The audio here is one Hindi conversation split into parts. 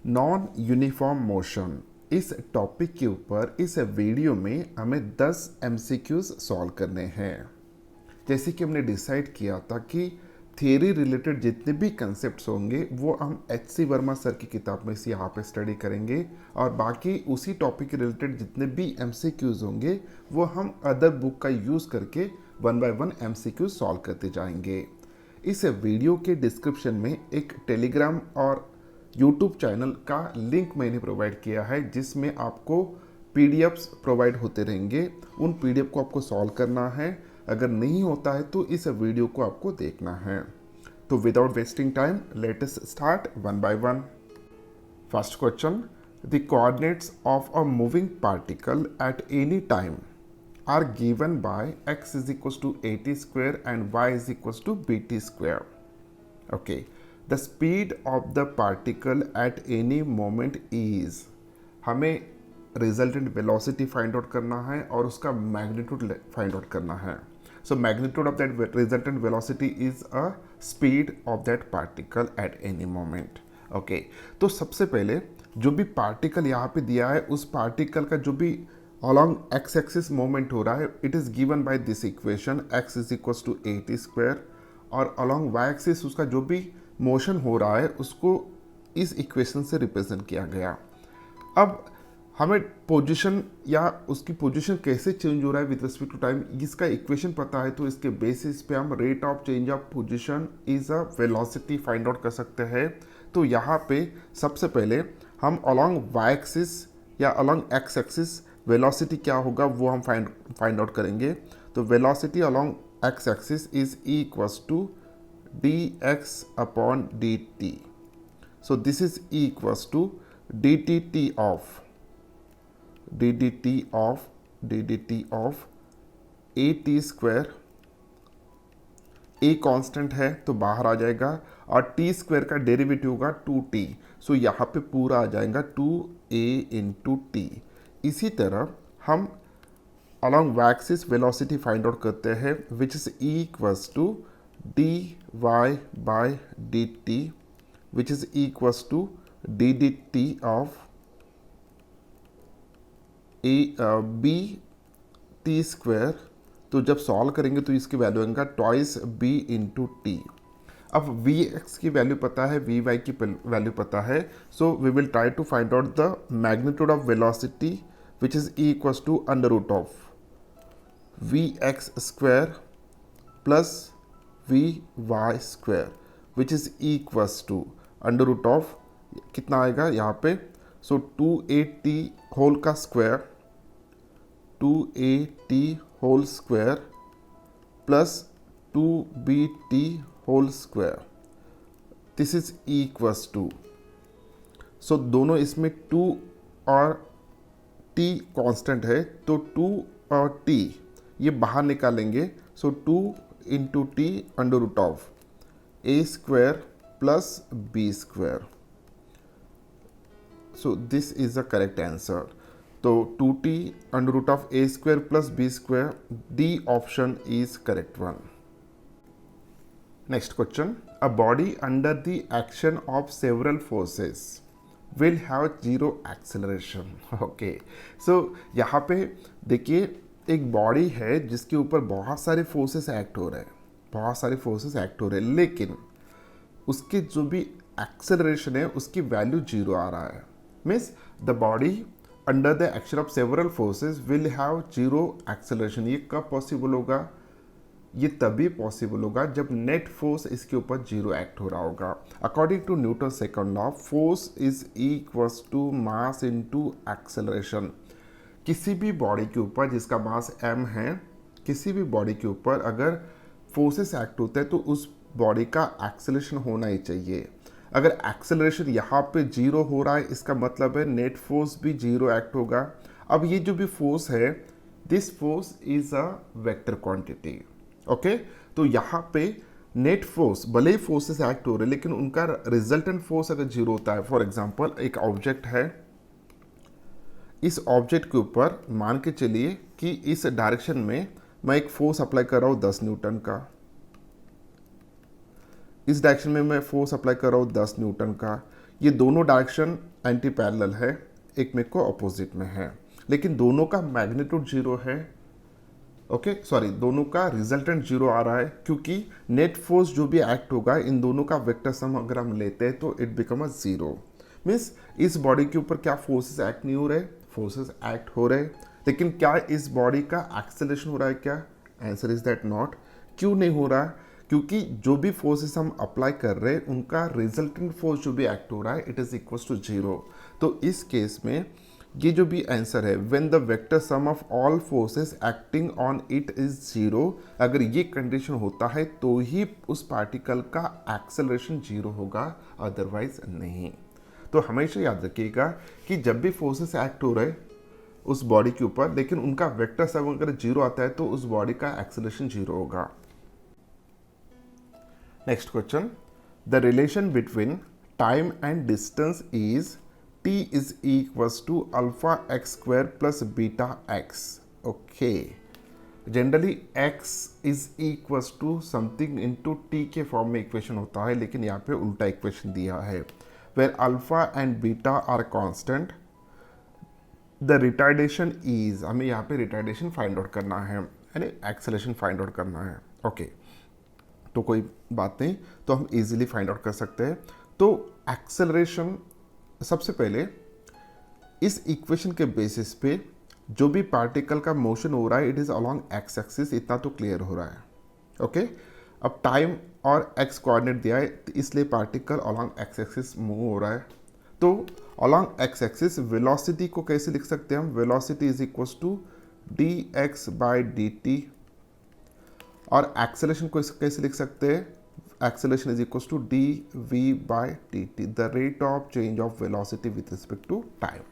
नॉन यूनिफॉर्म मोशन, इस टॉपिक के ऊपर इस वीडियो में हमें 10 एमसीक्यूज सॉल्व करने हैं। जैसे कि हमने डिसाइड किया था कि थियरी रिलेटेड जितने भी कंसेप्ट्स होंगे वो हम एच.सी. वर्मा सर की किताब में से यहाँ पे स्टडी करेंगे, और बाकी उसी टॉपिक के रिलेटेड जितने भी एमसीक्यूज होंगे वो हम अदर बुक का यूज़ करके 1 बाय 1 एमसीक्यूज सॉल्व करते जाएंगे। इस वीडियो के डिस्क्रिप्शन में एक टेलीग्राम और यूट्यूब चैनल का लिंक मैंने प्रोवाइड किया है, जिसमें आपको पीडीएफ्स प्रोवाइड होते रहेंगे। उन पीडीएफ को आपको सॉल्व करना है। अगर नहीं होता है तो इस वीडियो को आपको देखना है। तो without wasting time let us start 1 by 1। First question, the coordinates of a moving particle at any time are given by x is equals to at square and y is equals to bt square. Okay, the speed of the particle at any moment is, हमें resultant velocity find out करना है और उसका magnitude find out करना है. So magnitude of that resultant velocity is a speed of that particle at any moment. Okay, तो सबसे पहले जो भी पार्टिकल यहाँ पे दिया है उस पार्टिकल का जो भी along x एक्सिस मोमेंट हो रहा है, it is given by this equation x is equals to at square, और along y एक्सिस उसका जो भी मोशन हो रहा है उसको इस इक्वेशन से रिप्रेजेंट किया गया। अब हमें पोजीशन या उसकी पोजीशन कैसे चेंज हो रहा है विद रिस्पेक्ट टू टाइम, इसका इक्वेशन पता है, तो इसके बेसिस पे हम rate of change of position is a velocity find out कर सकते हैं। तो यहाँ पे सबसे पहले हम along y एक्सिस या along x एक्सिस वेलोसिटी क्या होगा वो हम फाइंड आउट करेंगे। तो velocity along X axis is equals to dx upon dt। So this is equals to ddt of at square. a constant है तो बाहर आ जाएगा, और t स्क्वायर का डेरिवेटिव होगा 2t। सो यहाँ पे पूरा आ जाएगा 2a इंटू टी। इसी तरह हम along y axis velocity find out करते हैं, which is equals to dy by dt, which is equals to ddt ऑफ b t स्क्वायर। तो जब सॉल्व करेंगे तो इसकी वैल्यू आएगा ट्वाइस b इंटू टी। अब वी एक्स की वैल्यू पता है, वी वाई की वैल्यू पता है, so we will try to find out the magnitude of velocity which is equals to under root of vx square plus vy square, which is equals to under root of कितना आएगा यहाँ पे, सो 2at होल का square, 2at whole square plus 2bt whole square, this is equals to, so दोनों इसमें 2 और t कांस्टेंट है तो 2 और t ये बाहर निकालेंगे। So 2 into T under root of a square plus b square. So this is the correct answer. तो 2t under root of a square plus b square, D option is correct one. Next question, a body under the action of several forces will have zero acceleration. Okay, so यहाँ पे देखिए एक बॉडी है जिसके ऊपर बहुत सारे फोर्सेस एक्ट हो रहे हैं, लेकिन उसके जो भी एक्सेलरेशन है उसकी वैल्यू जीरो आ रहा है। Means the body under the action of several forces will have zero acceleration. ये कब पॉसिबल होगा? ये तभी पॉसिबल होगा जब नेट फोर्स इसके ऊपर जीरो एक्ट हो रहा होगा। According to Newton second law, force is equals to mass into acceleration. किसी भी बॉडी के ऊपर जिसका मास m है, किसी भी बॉडी के ऊपर अगर फोर्सेस एक्ट होते हैं तो उस बॉडी का एक्सेलरेशन होना ही चाहिए। अगर एक्सेलरेशन यहाँ पे जीरो हो रहा है, इसका मतलब है नेट फोर्स भी जीरो एक्ट होगा। अब ये जो भी फोर्स है, this force is a vector quantity. Okay, तो यहाँ पे नेट फोर्स भले ही फोर्सेस एक्ट हो रहे हैं लेकिन उनका रिजल्टेंट फोर्स अगर जीरो होता है, फॉर एग्जांपल एक ऑब्जेक्ट है, इस ऑब्जेक्ट के ऊपर मान के चलिए कि इस डायरेक्शन में मैं एक फोर्स अप्लाई कर रहा हूँ 10 न्यूटन का, इस डायरेक्शन में मैं फोर्स अप्लाई कर रहा हूँ 10 न्यूटन का। ये दोनों डायरेक्शन एंटी पैरेलल है, एक में को अपोजिट में है, लेकिन दोनों का मैग्नीट्यूड जीरो है। ओके सॉरी, दोनों का रिजल्टेंट जीरो आ रहा है, क्योंकि नेट फोर्स जो भी एक्ट होगा इन दोनों का वेक्टर सम अगर हम लेते हैं तो it become a zero. Means इस बॉडी के ऊपर क्या फोर्सेस एक्ट नहीं हो रहे, फोर्सेस एक्ट हो रहे, लेकिन क्या इस बॉडी का एक्सेलरेशन हो रहा है क्या? Answer is that not. क्यों नहीं हो रहा? क्योंकि जो भी फोर्सेस हम अप्लाई कर रहे हैं उनका रिजल्टेंट फोर्स जो भी एक्ट हो रहा है it is equal to zero. तो इस केस में ये जो भी आंसर है, when the vector sum of all forces acting on it is zero, अगर ये कंडीशन होता है तो ही उस पार्टिकल का एक्सेलरेशन जीरो होगा, अदरवाइज नहीं। तो हमेशा याद रखिएगा कि जब भी फोर्सेस एक्ट हो रहे उस बॉडी के ऊपर, लेकिन उनका वेक्टर सम अगर जीरो आता है तो उस बॉडी का एक्सेलरेशन जीरो होगा। Next question, the relation between time and distance is t is equals to alpha x square plus beta x. Okay, generally x is equals to something into t के फॉर्म में इक्वेशन होता है, लेकिन यहाँ पे उल्टा इक्वेशन दिया है, where alpha and beta are constant, the retardation is, हमें यहाँ पे रिटार्डेशन फाइंड आउट करना है, यानी एक्सेलरेशन फाइंड आउट करना है। ओके तो कोई बात नहीं, तो हम इजीली फाइंड आउट कर सकते हैं। तो एक्सेलरेशन, सबसे पहले इस इक्वेशन के बेसिस पे जो भी पार्टिकल का मोशन हो रहा है it is along X axis, इतना तो क्लियर हो रहा है। ओके अब टाइम और एक्स कोऑर्डिनेट दिया है, इसलिए particle along X axis move हो रहा है। तो अलोंग एक्स एक्सिस वेलोसिटी को कैसे लिख सकते हैं हम? Velocity is equals to D X by D T. और एक्सेलरेशन को कैसे लिख सकते हैं? acceleration is equals to dv by dt, the rate of change of velocity with respect to time.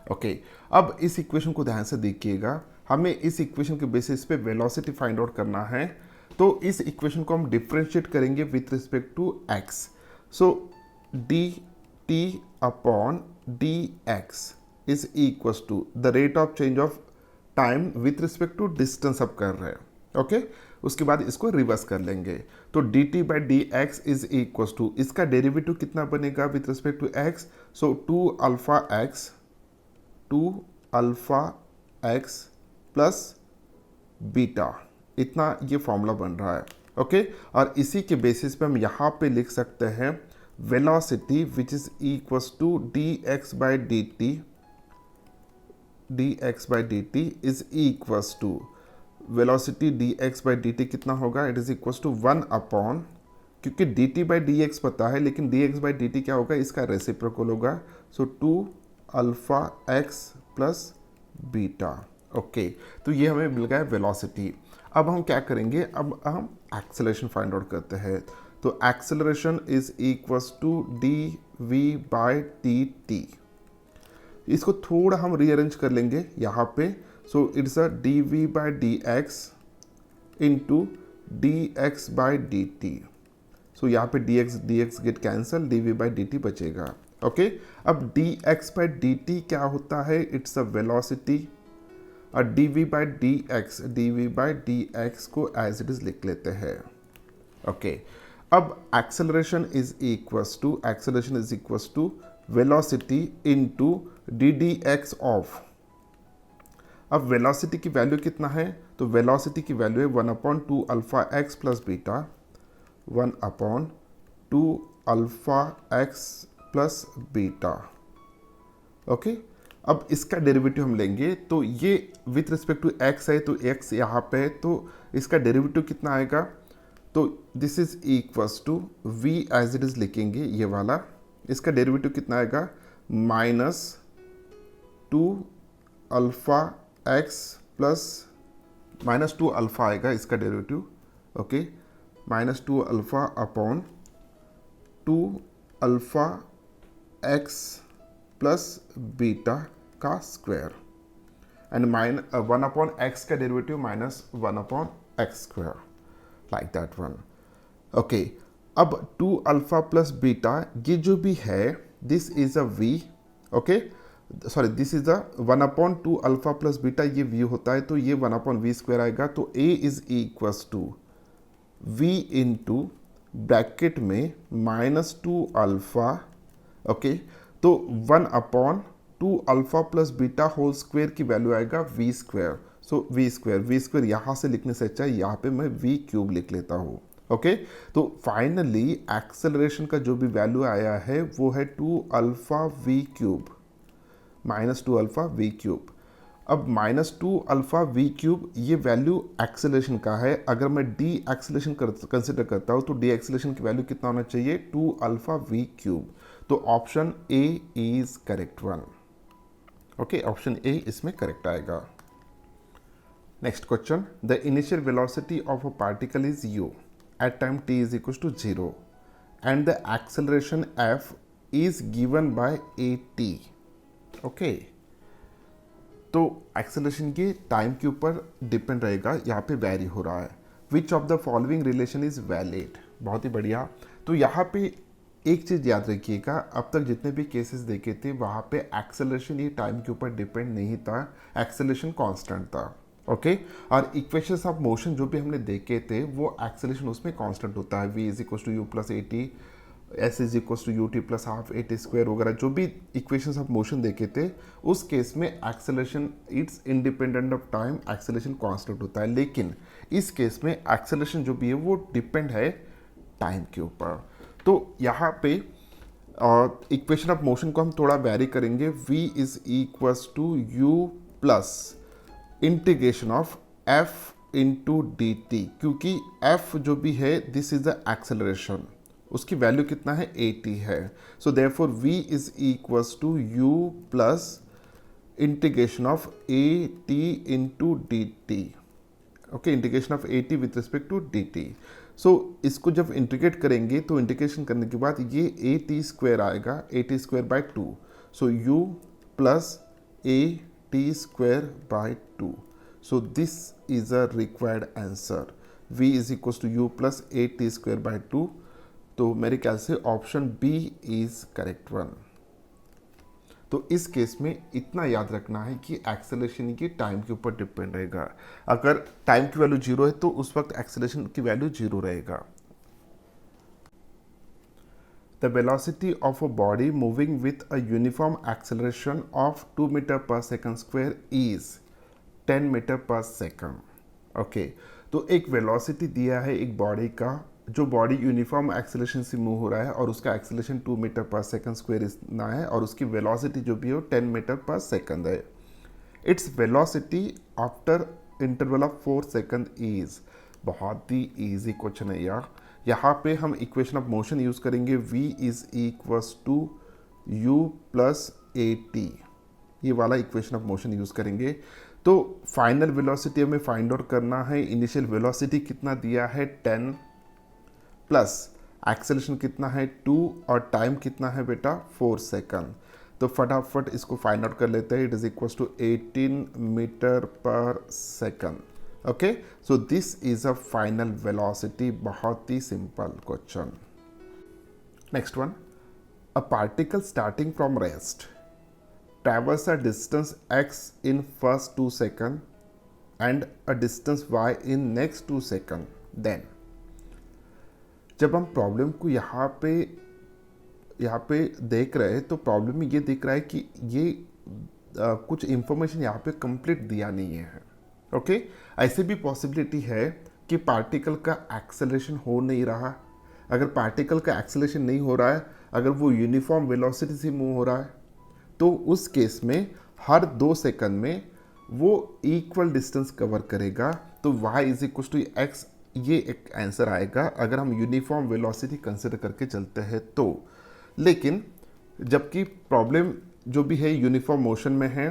Okay अब इस इक्वेशन को ध्यान से देखिएगा, हमें इस इक्वेशन के बेसिस पे वेलोसिटी फाइंड आउट करना है। तो इस इक्वेशन को हम डिफरेंशिएट करेंगे with respect to x। So dt upon dx is equals to the rate of change of time with respect to distance अब कर रहे हैं। ओके उसके बाद इसको रिवर्स कर लेंगे, तो dt by D X is equals to, इसका डेरिवेटिव कितना बनेगा with respect to x? So 2 alpha X plus beta, इतना ये फॉर्मूला बन रहा है। ओके और इसी के बेसिस पे हम यहाँ पे लिख सकते हैं velocity which is equals to D X by D T is equals to velocity D X by D T कितना होगा? It is equals to 1 upon, क्योंकि D T by D X पता है, लेकिन D X by D T क्या होगा? इसका रेसिप्रोकल होगा। So 2 alpha X plus beta. Okay तो ये हमें मिल गया वेलोसिटी। अब हम क्या करेंगे? अब हम एक्सेलरेशन फाइंड आउट करते हैं। तो acceleration is equals to D V by T T. इसको थोड़ा हम रीअरेंज कर लेंगे यहाँ पे। So it's a D V by D X into D X by D T. So यहाँ पे D X get cancel, D V by D T बचेगा। ओके अब D X by D T क्या होता है? It's a velocity. और D V by D X को एज इट इज लिख लेते हैं। ओके अब acceleration is equals to velocity into D D X of. अब वेलोसिटी की वैल्यू कितना है? तो वेलोसिटी की वैल्यू है 1/2 alpha X plus beta, 1/2 alpha X plus beta. Okay अब इसका डेरिवेटिव हम लेंगे, तो ये विथ रिस्पेक्ट टू एक्स है, तो एक्स यहाँ पे है, तो इसका डेरिवेटिव कितना आएगा? तो this is equals to V as it is लिखेंगे ये वाला, इसका डेरिवेटिव कितना आएगा? -2 अल्फा एक्स प्लस -2 अल्फा आएगा इसका derivative. Okay -2 alpha upon 2 alpha X plus beta का स्क्वायर एंड 1/x का derivative -1/x square, like that one. Okay अब 2 अल्फा प्लस बीटा ये जो भी है this is a v। Okay sorry this is a 1/2 alpha plus beta, ये v होता है, तो ये 1/v स्क्वायर आएगा। तो a is equals to v into bracket में -2 अल्फा ओके, तो 1/2 alpha plus beta whole square की वैल्यू आएगा V square. So V square यहाँ से लिखने से अच्छा यहाँ पे मैं वी क्यूब लिख लेता हूँ। ओके, तो फाइनली एक्सेलरेशन का जो भी वैल्यू आया है वो है 2 alpha V cube, -2 alpha V cube. अब -2 अल्फा वी क्यूब ये वैल्यू एक्सेलरेशन का है। अगर मैं डी एक्सेलरेशन कंसिडर करता हूँ तो डी एक्सेलरेशन की वैल्यू कितना होना चाहिए, 2 अल्फा वी क्यूब। तो option A is correct one. Okay, option A इसमें करेक्ट आएगा। Next question, the initial velocity of a particle is U at time t is equal to 0 and the acceleration f is given by at। Okay, तो एक्सेलरेशन के टाइम के ऊपर डिपेंड रहेगा, यहाँ पे वैरी हो रहा है। विच of the following relation is valid, बहुत ही बढ़िया। तो यहाँ पे एक चीज़ याद रखिएगा, अब तक जितने भी केसेस देखे थे वहाँ पे एक्सेलरेशन ये टाइम के ऊपर डिपेंड नहीं था, एक्सेलरेशन कांस्टेंट था। ओके, और इक्वेशंस ऑफ मोशन जो भी हमने देखे थे वो एक्सेलरेशन उसमें कांस्टेंट होता है, v is equal to you plus A T, S is equal to U T plus half A T square वगैरह जो भी इक्वेशंस ऑफ मोशन देखे थे उस केस में acceleration it's independent of time, acceleration constant होता है। लेकिन इस केस में एक्सेलरेशन जो भी है वो डिपेंड है टाइम के ऊपर। तो यहाँ पे इक्वेशन ऑफ मोशन को हम थोड़ा वेरी करेंगे, v is equals to you plus integration of f into D T, क्योंकि f जो भी है दिस इज द एक्सेलरेशन, उसकी वैल्यू कितना है 80 है। So therefore v is equals to u plus integration of A T into D T. Okay, integration of A T with respect to D T. So इसको जब इंटीग्रेट करेंगे तो इंटीग्रेशन करने के बाद ये ए टी स्क्वायर आएगा, A T square by 2। So U plus A T square by 2। So this is a required answer, v is equal to you plus A T square by 2। तो मेरे ख्याल से option B is correct one. तो इस केस में इतना याद रखना है कि एक्सेलरेशन की टाइम के ऊपर डिपेंड रहेगा। अगर टाइम की वैल्यू 0 है तो उस वक्त एक्सेलरेशन की वैल्यू 0 रहेगा। The velocity of a body moving with a uniform acceleration of 2 metre पर सेकंड स्क्वायर इज 10 मीटर पर सेकंड। ओके, तो एक वेलोसिटी दिया है एक बॉडी का, जो बॉडी यूनिफॉर्म एक्सेलरेशन से मूव हो रहा है और उसका एक्सेलरेशन 2 मीटर पर सेकंड स्क्वायर इतना है और उसकी वेलोसिटी जो भी है 10 मीटर पर सेकंड है। Its velocity after interval of 4 second is, बहुत ही इजी क्वेश्चन है यार। यहाँ पे हम इक्वेशन ऑफ मोशन यूज़ करेंगे, v is equals to you plus ए टी, ये वाला इक्वेशन ऑफ मोशन यूज़ करेंगे। तो फाइनल वेलोसिटी हमें फाइंड आउट करना है। इनिशियल वेलोसिटी कितना दिया है 10 प्लस एक्सेलरेशन कितना है 2 और टाइम कितना है बेटा 4 सेकंड। तो फटाफट इसको फाइंड आउट कर लेते हैं। It is equal to 18 metre पर second. Okay, so this is a final velocity, बहुत ही simple question. Next one, a particle starting from rest travels a distance x in first 2 seconds and a distance y in next 2 seconds. Then जब हम प्रॉब्लम को यहाँ पे देख रहे हैं तो प्रॉब्लम में ये दिख रहा है कि ये कुछ इंफॉर्मेशन यहाँ पे कंप्लीट दिया नहीं है। ओके, ऐसे भी पॉसिबिलिटी है कि पार्टिकल का एक्सेलरेशन हो नहीं रहा। अगर पार्टिकल का एक्सेलरेशन नहीं हो रहा है, अगर वो यूनिफॉर्म वेलोसिटी से मूव हो रहा है, तो उस केस में हर 2 सेकंड में वो इक्वल डिस्टेंस कवर करेगा। तो y is equal to X, ये एक आंसर आएगा अगर हम यूनिफॉर्म वेलोसिटी कंसिडर करके चलते हैं तो। लेकिन जबकि प्रॉब्लम जो भी है यूनिफॉर्म मोशन में है,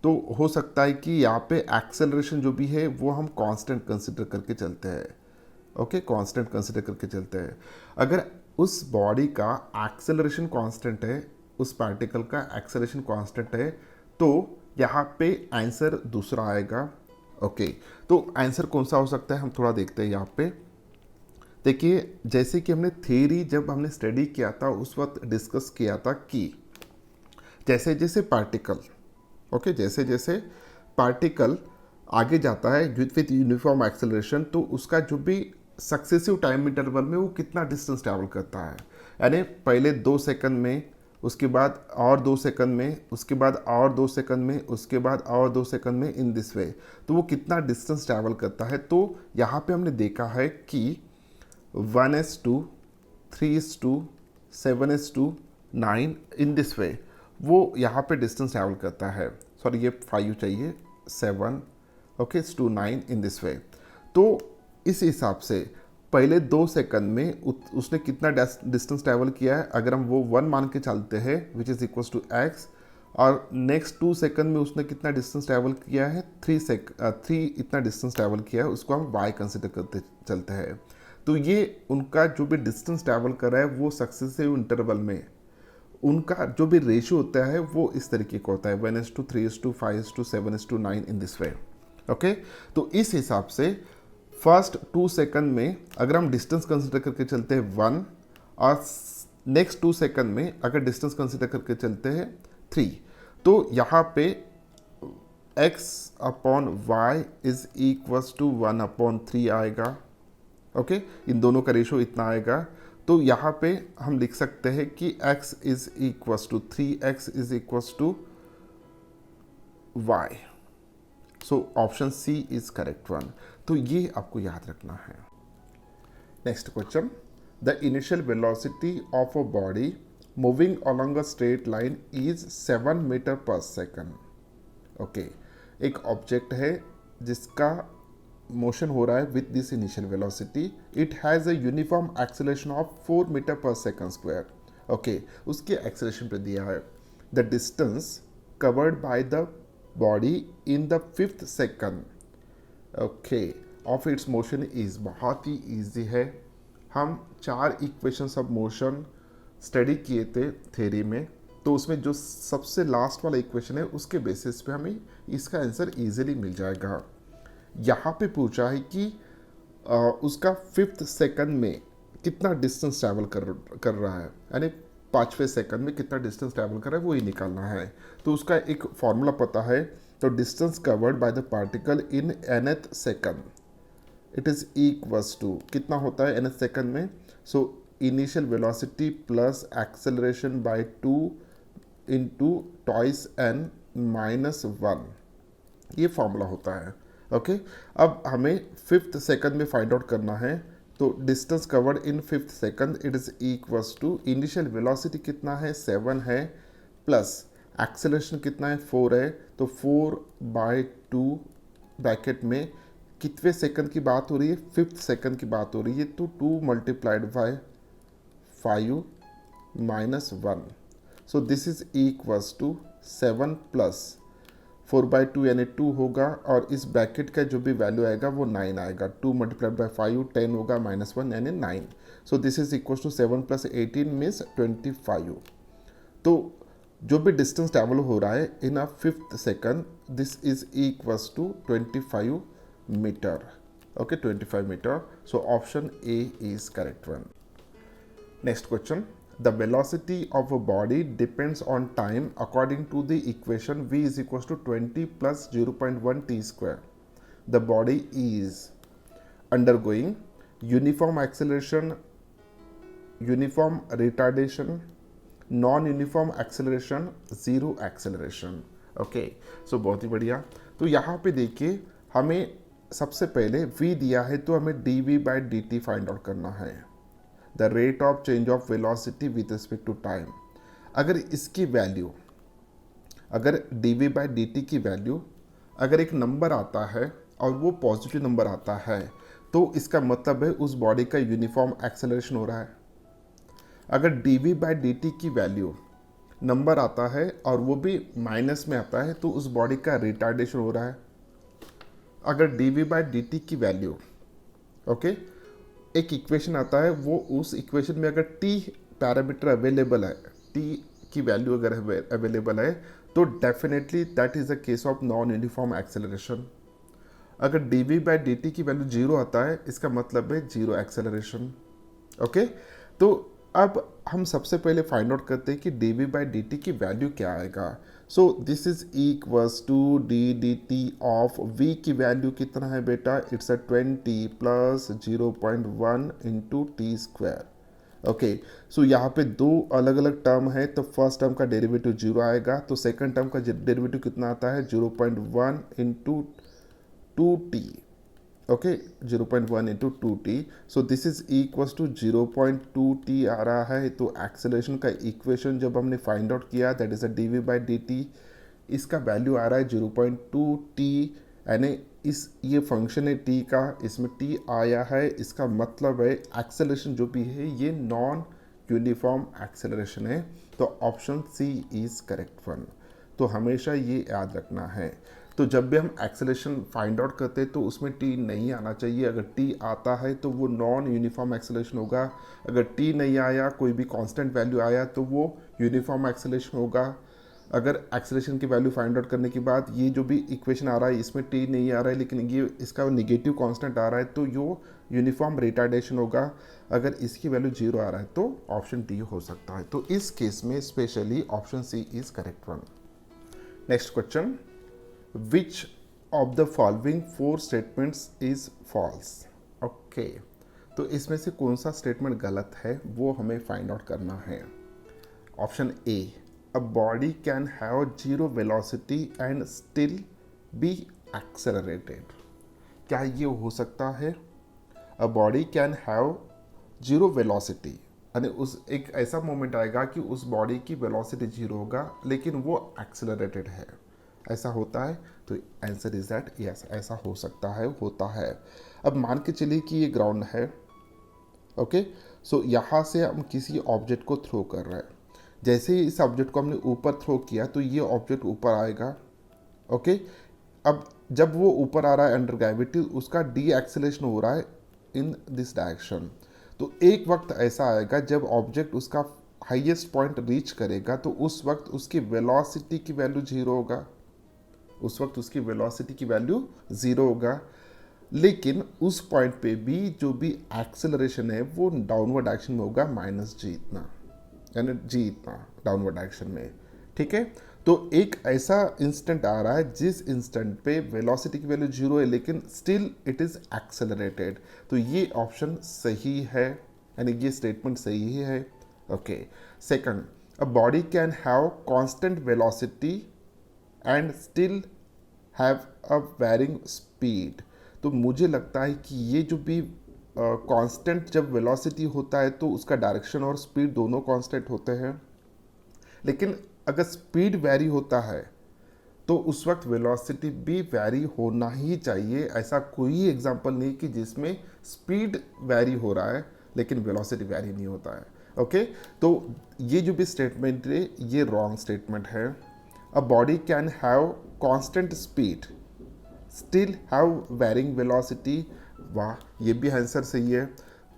तो हो सकता है कि यहाँ पे एक्सेलरेशन जो भी है वो हम कांस्टेंट कंसिडर करके चलते हैं। ओके, कांस्टेंट कंसिडर करके चलते हैं। अगर उस बॉडी का एक्सेलरेशन कांस्टेंट है, उस पार्टिकल का एक्सेलरेशन कांस्टेंट है, तो यहाँ पे आंसर दूसरा आएगा। ओके, तो आंसर कौन सा हो सकता है हम थोड़ा देखते हैं। यहाँ पे देखिए, जैसे कि हमने थ्योरी जब हमने स्टडी किया था उस वक्त डिस्कस किया था कि जैसे जैसे पार्टिकल जैसे जैसे पार्टिकल आगे जाता है विथ यूनिफॉर्म एक्सेलरेशन, तो उसका जो भी सक्सेसिव टाइम इंटरवल में वो कितना डिस्टेंस ट्रैवल करता है। यानी पहले 2 सेकंड में उसके बाद और 2 सेकंड में, उसके बाद और 2 सेकंड में, उसके बाद और 2 सेकंड में, इन दिस वे। तो वो कितना डिस्टेंस ट्रैवल करता है। तो यहाँ पे हमने देखा है कि 1:2, 3:2, 7:2, 9 इन दिस वे वो यहाँ पे डिस्टेंस ट्रैवल करता है। सॉरी, ये 5 चाहिए, 7 okay to 9 in this way. तो इस हिसाब से पहले 2 सेकंड में उसने कितना डिस्टेंस ट्रैवल किया है, अगर हम वो 1 मान के चलते हैं which is equal to X, और नेक्स्ट 2 सेकंड में उसने कितना डिस्टेंस ट्रैवल किया है, 3 इतना डिस्टेंस ट्रैवल किया है, उसको हम वाई कंसिडर करते चलते हैं। तो ये उनका जो भी डिस्टेंस ट्रैवल कर रहा है वो सक्सेसिव इंटरवल में उनका जो भी रेशियो होता है वो इस तरीके का होता है 1:3, 3:5, 7:9 इन दिस वे। ओके, तो इस हिसाब से फर्स्ट 2 सेकंड में अगर हम डिस्टेंस कंसिडर करके चलते हैं 1, और नेक्स्ट 2 सेकंड में अगर डिस्टेंस कंसिडर करके चलते हैं 3, तो यहाँ पे x upon Y is equals to 1/3 आएगा। ओके, इन दोनों का रेशो इतना आएगा। तो यहाँ पे हम लिख सकते हैं कि x is equals to 3x is equals to y। So option C is correct one. तो ये आपको याद रखना है। Next question, the initial velocity of a body moving along a straight line is 7 metre पर सेकंड। ओके, एक ऑब्जेक्ट है जिसका मोशन हो रहा है with this initial velocity, it has a uniform acceleration of 4 metre पर सेकंड स्क्वायर। ओके, उसके एक्सेलरेशन पे दिया है the distance covered by the body in the 5th second okay of its motion is. बहुत ही ईजी है। हम 4 इक्वेशंस ऑफ मोशन स्टडी किए थे थ्योरी में, तो उसमें जो सबसे लास्ट वाला इक्वेशन है उसके बेसिस पे हमें इसका आंसर इजीली मिल जाएगा। यहाँ पे पूछा है कि उसका 5th सेकंड में कितना डिस्टेंस ट्रैवल कर रहा है, यानी 5वें सेकंड में कितना डिस्टेंस ट्रैवल कर रहा है वो ही निकालना है। तो उसका एक फॉर्मूला पता है, तो distance covered by the particle in nth second it is equals to कितना होता है nth सेकंड में। So initial velocity plus acceleration by 2 into twice n minus 1, ये फॉर्मूला होता है। ओके, अब हमें 5th सेकंड में फाइंड आउट करना है। तो distance covered in 5th second it is equals to initial velocity कितना है 7 है, प्लस एक्सेलरेशन कितना है 4 है, तो 4/2 ब्रैकेट में कितने सेकंड की बात हो रही है, 5th सेकंड की बात हो रही है, तो 2 multiplied by 5 minus 1। So this is equals to 7 plus 4/2 यानी 2 होगा, और इस ब्रैकेट का जो भी वैल्यू आएगा वो 9 आएगा। 2 मल्टीप्लाइड बाय 5 10 होगा, माइनस 1 यानी 9। So this is equal to 7 plus 18 means 25। तो जो भी डिस्टेंस ट्रैवल हो रहा है in a 5th second, this is equals to 25 metre. Okay, 25 metre. So option A is correct one. Next question, the velocity of a body depends on time according to the equation v is equals to 20 plus 0.1 t square. The body is undergoing uniform acceleration, uniform retardation, non-uniform acceleration, zero acceleration. Okay, so बहुत ही बढ़िया। तो यहाँ पे देखिए हमें सबसे पहले v दिया है, तो हमें dv by dt find out करना है, the rate of change of velocity with respect to time. अगर इसकी वैल्यू, अगर dv बाई dt की वैल्यू अगर एक नंबर आता है और वो पॉजिटिव नंबर आता है, तो इसका मतलब है उस बॉडी का यूनिफॉर्म एक्सेलरेशन हो रहा है। अगर dv बाई dt की वैल्यू नंबर आता है और वो भी माइनस में आता है, तो उस बॉडी का रिटार्डेशन हो रहा है। अगर dv बाई dt की वैल्यू ओके एक इक्वेशन आता है, वो उस इक्वेशन में अगर t पैरामीटर अवेलेबल है, t की वैल्यू अगर अवेलेबल है, तो definitely that is a case of non uniform acceleration. अगर dv बाई dt की वैल्यू 0 आता है, इसका मतलब है 0 एक्सेलरेशन। ओके, तो अब हम सबसे पहले फाइंड आउट करते हैं कि dv बाई dt की वैल्यू क्या आएगा। So this is equals to D D T of v की वैल्यू कितना है बेटा, it's a 20 plus 0.1 into T square. Okay, so यहाँ पे दो अलग अलग टर्म है, तो फर्स्ट टर्म का डेरिवेटिव जीरो आएगा, तो सेकंड टर्म का डेरिवेटिव कितना आता है 0.1 into 2t। Okay, 0.1 into 2t, so this is equals to 0.2t आ रहा है। तो एक्सेलरेशन का इक्वेशन जब हमने फाइंड आउट किया, that is a D by D T, इसका वैल्यू आ रहा है 0.2t, यानी इस ये फंक्शन है t का, इसमें t आया है, इसका मतलब है एक्सेलरेशन जो भी है ये नॉन यूनिफॉर्म एक्सेलरेशन है। तो option C is correct one. तो हमेशा ये याद रखना है। तो जब भी हम एक्सेलरेशन फाइंड आउट करते हैं तो उसमें टी नहीं आना चाहिए। अगर टी आता है तो वो नॉन यूनिफॉर्म एक्सेलरेशन होगा, अगर टी नहीं आया, कोई भी कांस्टेंट वैल्यू आया, तो वो यूनिफॉर्म एक्सेलरेशन होगा। अगर एक्सेलरेशन की वैल्यू फाइंड आउट करने के बाद ये जो भी इक्वेशन आ रहा है इसमें टी नहीं आ रहा है, लेकिन ये इसका नेगेटिव कांस्टेंट आ रहा है, तो यो यूनिफॉर्म रिटार्डेशन होगा। अगर इसकी वैल्यू जीरो आ रहा है तो ऑप्शन डी हो सकता है। तो इस केस में specially option C is correct one. Next question, which of the following four statements is false. Okay, तो इसमें से कौन सा स्टेटमेंट गलत है वो हमें फाइंड आउट करना है। Option A, a body can have zero velocity and still be accelerated। क्या ये हो सकता है? a body can have zero velocity, यानी उस एक ऐसा मोमेंट आएगा कि उस बॉडी की वेलोसिटी जीरो होगा लेकिन वो एक्सेलरेटेड है, ऐसा होता है? तो आंसर इज दैट यस, ऐसा हो सकता है, होता है। अब मान के चलिए कि ये ग्राउंड है, ओके, सो यहाँ से हम किसी ऑब्जेक्ट को थ्रो कर रहे हैं। जैसे ही इस ऑब्जेक्ट को हमने ऊपर थ्रो किया तो ये ऑब्जेक्ट ऊपर आएगा। ओके, अब जब वो ऊपर आ रहा है अंडर ग्रेविटी, उसका डी एक्सेलरेशन हो रहा है इन दिस डायरेक्शन। तो एक वक्त ऐसा आएगा जब ऑब्जेक्ट उसका हाईएस्ट पॉइंट रीच करेगा, तो उस वक्त उसकी वेलोसिटी की वैल्यू जीरो होगा, उस वक्त उसकी वेलोसिटी की वैल्यू ज़ीरो होगा। लेकिन उस पॉइंट पे भी जो भी एक्सेलरेशन है वो डाउनवर्ड डायरेक्शन में होगा, माइनस जी इतना, यानी जी इतना डाउनवर्ड डायरेक्शन में। ठीक है, तो एक ऐसा इंस्टेंट आ रहा है जिस इंस्टेंट पे वेलोसिटी की वैल्यू जीरो है लेकिन स्टिल इट इज एक्सेलरेटेड। तो ये ऑप्शन सही है, यानी ये स्टेटमेंट सही है। Okay, second, a body can have constant velocity and still have a varying speed. तो मुझे लगता है कि ये जो भी कांस्टेंट जब वेलोसिटी होता है तो उसका डायरेक्शन और स्पीड दोनों कांस्टेंट होते हैं, लेकिन अगर स्पीड वैरी होता है तो उस वक्त वेलोसिटी भी वैरी होना ही चाहिए। ऐसा कोई एग्जांपल नहीं कि जिसमें स्पीड वैरी हो रहा है लेकिन वेलोसिटी वैरी नहीं होता है। ओके, तो ये जो भी स्टेटमेंट है ये रॉन्ग स्टेटमेंट है। A body can have constant speed still have varying velocity, वाह, ये भी आंसर सही है,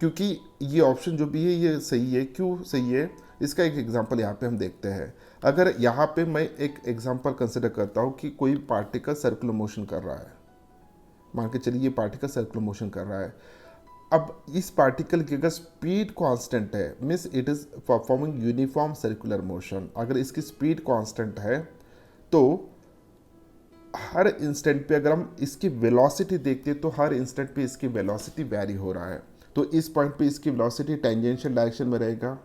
क्योंकि ये ऑप्शन जो भी है ये सही है। क्यों सही है, इसका एक एग्जांपल यहाँ पे हम देखते हैं। अगर यहाँ पे मैं एक एग्जांपल कंसिडर करता हूँ कि कोई पार्टिकल सर्कुलर मोशन कर रहा है, मान के चलिए ये पार्टिकल सर्कुलर मोशन कर रहा है। अब इस पार्टिकल की अगर स्पीड कांस्टेंट है, means it is performing uniform circular motion, अगर इसकी स्पीड कांस्टेंट है तो हर इंस्टेंट पे अगर हम इसकी वेलोसिटी देखते हैं तो हर इंस्टेंट पे इसकी वेलोसिटी वैरी हो रहा है। तो इस पॉइंट पे इसकी वेलोसिटी टेंजेंशियल डायरेक्शन में रहेगा।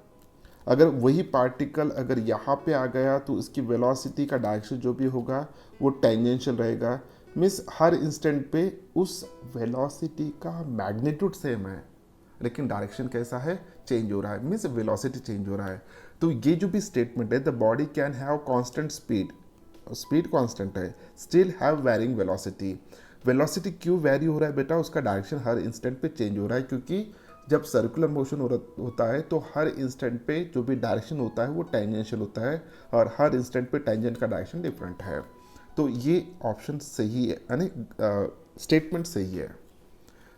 अगर वही पार्टिकल अगर यहाँ पे आ गया तो इसकी वेलोसिटी का डायरेक्शन जो भी होगा वो टेंजेंशियल रहेगा। मीन्स हर इंस्टेंट पे उस वेलोसिटी का मैग्नीट्यूड सेम है लेकिन डायरेक्शन कैसा है, चेंज हो रहा है, मीन्स वेलोसिटी चेंज हो रहा है। तो ये जो भी स्टेटमेंट है, the body can have constant speed, speed constant है, still have varying velocity. Velocity क्यों वेरी हो रहा है बेटा, उसका डायरेक्शन हर इंस्टेंट पे चेंज हो रहा है, क्योंकि जब सर्कुलर मोशन होता है तो हर इंस्टेंट पे जो भी डायरेक्शन होता है वो टेंजेंशियल होता है और हर इंस्टेंट पे टेंजेंट का डायरेक्शन डिफरेंट है। तो ये ऑप्शन सही है, यानी स्टेटमेंट सही है।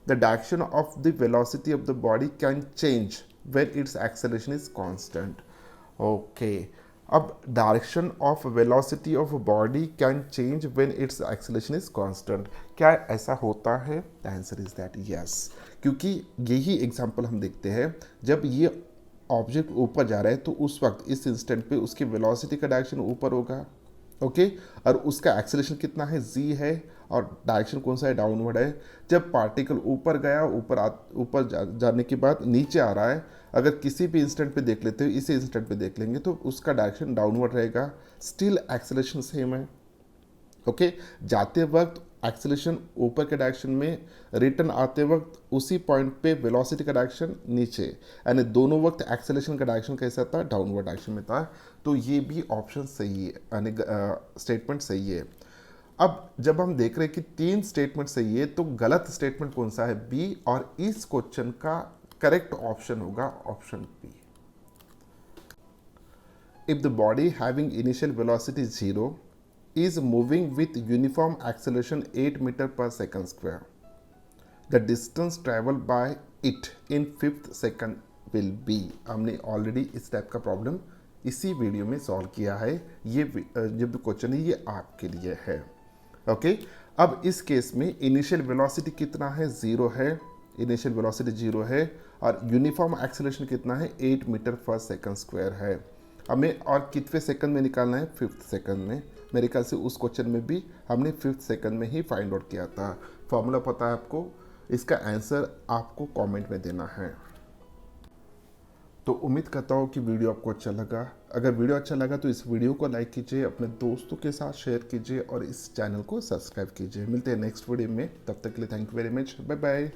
The direction of the velocity of the body can change when its acceleration is constant. Okay, अब direction of velocity of body can change when its acceleration is constant, क्या ऐसा होता है? The answer is that yes, क्योंकि यही एग्जांपल हम देखते हैं, जब ये ऑब्जेक्ट ऊपर जा रहा है तो उस वक्त इस इंस्टेंट पे उसकी वेलोसिटी का डायरेक्शन ऊपर होगा, ओके, और उसका एक्सेलरेशन कितना है, जी है, और डायरेक्शन कौन सा है, डाउनवर्ड है। जब पार्टिकल ऊपर गया, ऊपर जाने के बाद नीचे आ रहा है, अगर किसी भी इंस्टेंट पे देख लेते हो, इसी इंस्टेंट पे देख लेंगे तो उसका डायरेक्शन डाउनवर्ड रहेगा, स्टिल एक्सेलरेशन सेम है। ओके, जाते वक्त एक्सेलरेशन ऊपर के डायरेक्शन में, रिटर्न आते वक्त उसी पॉइंट पे वेलोसिटी का डायरेक्शन नीचे, यानी दोनों वक्त एक्सेलरेशन का डायरेक्शन कैसा था, डाउनवर्ड डायरेक्शन में था। तो ये भी ऑप्शन सही है, यानी स्टेटमेंट सही है। अब जब हम देख रहे हैं कि 3 स्टेटमेंट सही है, तो गलत स्टेटमेंट कौन सा है, बी, और इस क्वेश्चन का करेक्ट ऑप्शन होगा option B. If the body having initial velocity 0 is moving with uniform acceleration 8 meter per second square. The distance traveled by it in 5th second will be. हमने ऑलरेडी इस टाइप का प्रॉब्लम इसी वीडियो में सॉल्व किया है। ये जो क्वेश्चन है ये आपके लिए है। ओके, अब इस केस में इनिशियल वेलोसिटी कितना है, 0 है, इनिशियल वेलोसिटी 0 है, और यूनिफॉर्म एक्सेलरेशन कितना है, 8 मीटर पर सेकंड स्क्वायर है। हमें और कितने सेकंड में निकालना है, 5th सेकंड में। मेरे ख्याल से उस क्वेश्चन में भी हमने 5th सेकंड में ही फाइंड आउट किया था। फॉर्मूला पता है आपको, इसका आंसर आपको कमेंट में देना है। तो उम्मीद करता हूँ कि वीडियो आपको अच्छा लगा। अगर वीडियो अच्छा लगा तो इस वीडियो को लाइक कीजिए, अपने दोस्तों के साथ शेयर कीजिए और इस चैनल को सब्सक्राइब कीजिए। मिलते हैं नेक्स्ट वीडियो में, तब तक के लिए thank you very much, bye bye.